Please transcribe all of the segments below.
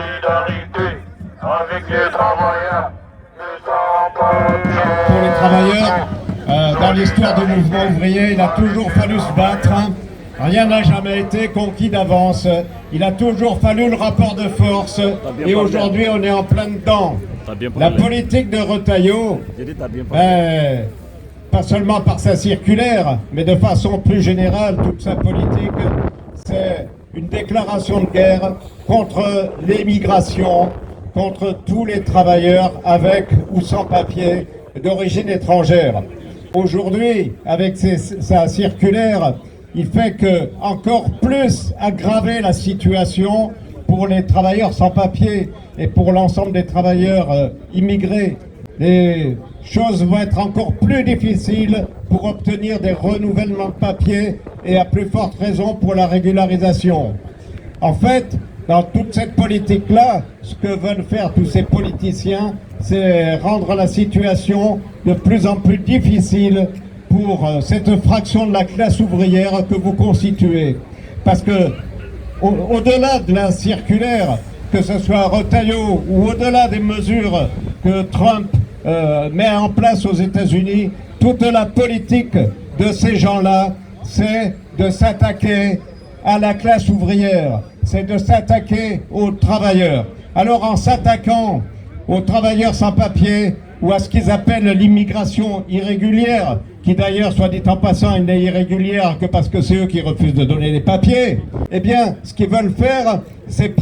solidarité avec les travailleurs, les sans-papiers. Pour les travailleurs, dans l'histoire du mouvement ouvrier, il a toujours fallu se battre. Rien n'a jamais été conquis d'avance. Il a toujours fallu le rapport de force. Et aujourd'hui, on est en plein dedans. La politique de Retailleau, pas seulement par sa circulaire, mais de façon plus générale, toute sa politique, c'est une déclaration de guerre contre l'immigration, contre tous les travailleurs avec ou sans papier d'origine étrangère. Aujourd'hui, avec sa circulaire, il fait que encore plus aggraver la situation pour les travailleurs sans papier et pour l'ensemble des travailleurs immigrés. Les choses vont être encore plus difficiles pour obtenir des renouvellements de papier et à plus forte raison pour la régularisation. En fait, dans toute cette politique-là, ce que veulent faire tous ces politiciens, c'est rendre la situation de plus en plus difficile pour cette fraction de la classe ouvrière que vous constituez. Parce que, au-delà de la circulaire, que ce soit Retailleau ou au-delà des mesures que Trump met en place aux États-Unis, toute la politique de ces gens-là, c'est de s'attaquer à la classe ouvrière, c'est de s'attaquer aux travailleurs. Alors en s'attaquant aux travailleurs sans papier ou à ce qu'ils appellent l'immigration irrégulière, qui d'ailleurs, soit dit en passant, elle n'est irrégulière que parce que c'est eux qui refusent de donner les papiers, eh bien, ce qu'ils veulent faire, c'est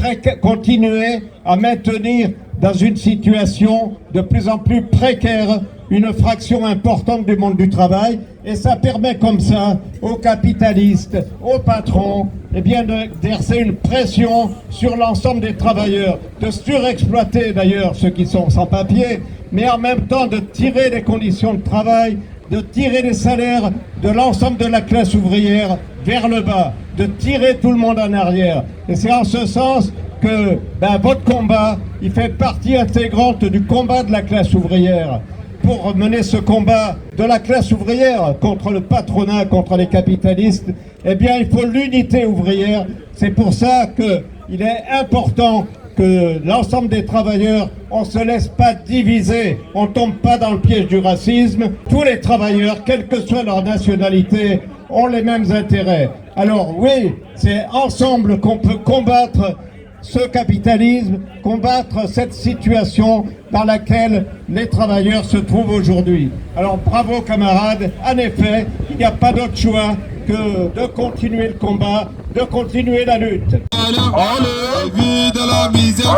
continuer à maintenir dans une situation de plus en plus précaire une fraction importante du monde du travail, et ça permet comme ça aux capitalistes, aux patrons, eh bien d'exercer une pression sur l'ensemble des travailleurs, de surexploiter d'ailleurs ceux qui sont sans papier, mais en même temps de tirer les conditions de travail, de tirer les salaires de l'ensemble de la classe ouvrière vers le bas, de tirer tout le monde en arrière. Et c'est en ce sens que votre combat, il fait partie intégrante du combat de la classe ouvrière. Pour mener ce combat de la classe ouvrière contre le patronat, contre les capitalistes, eh bien il faut l'unité ouvrière. C'est pour ça qu'il est important que l'ensemble des travailleurs, on ne se laisse pas diviser, on ne tombe pas dans le piège du racisme. Tous les travailleurs, quelle que soit leur nationalité, ont les mêmes intérêts. Alors oui, c'est ensemble qu'on peut combattre ce capitalisme, combattre cette situation dans laquelle les travailleurs se trouvent aujourd'hui. Alors bravo camarades, en effet, il n'y a pas d'autre choix que de continuer le combat, de continuer la lutte. On le vit de la misère.